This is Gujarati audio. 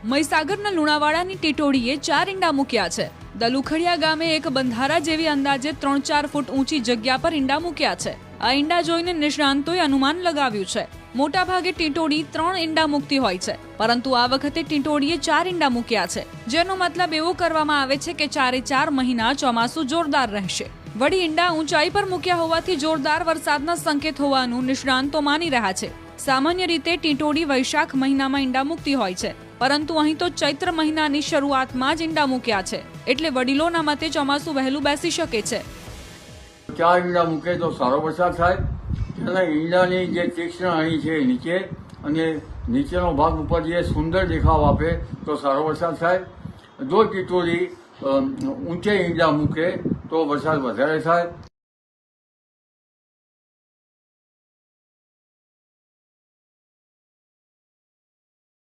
મહીસાગરના લુણાવાડાની ટીટોડીએ 4 ઈંડા મૂક્યા છે। દલુખડિયા ગામે એક બંધારા જેવી અંદાજે 3-4 ફૂટ ઊંચી જગ્યા પર ઈંડા મૂક્યા છે। આ ઈંડા જોઈને નિષ્ણાંતોએ અનુમાન લગાવ્યું છે। મોટાભાગે ટીટોડી 3 ઈંડા મૂકતી હોય છે, પરંતુ આ વખતે ટીટોડીએ 4 ઈંડા મૂક્યા છે, જેનો મતલબ એવો કરવામાં આવે છે કે 4 મહિના ચોમાસું જોરદાર રહેશે। વળી ઈંડા ઊંચાઈ પર મૂક્યા હોવાથી જોરદાર વરસાદના સંકેત હોવાનું નિષ્ણાંતો માની રહ્યા છે। સામાન્ય રીતે ટીટોડી વૈશાખ મહિનામાં ઈંડા મૂકતી હોય છે, પરંતુ અહીં તો ચૈત્ર મહિનાની શરૂઆતમાં જ ઈંડા મૂક્યા છે, એટલે વડીલોના મતે ચોમાસું વહેલું બેસી શકે છે। 4 ઈંડા મૂકે તો સારો વરસાદ થાય। અને ઈંડાની જે તીક્ષ્ણ અહીં છે નીચે, અને નીચેનો ભાગ ઉપર જે સુંદર દેખાવ આપે તો સારો વરસાદ થાય। જો ટીટોડી ઊંચે ઈંડા મૂકે તો વરસાદ વધારે થાય।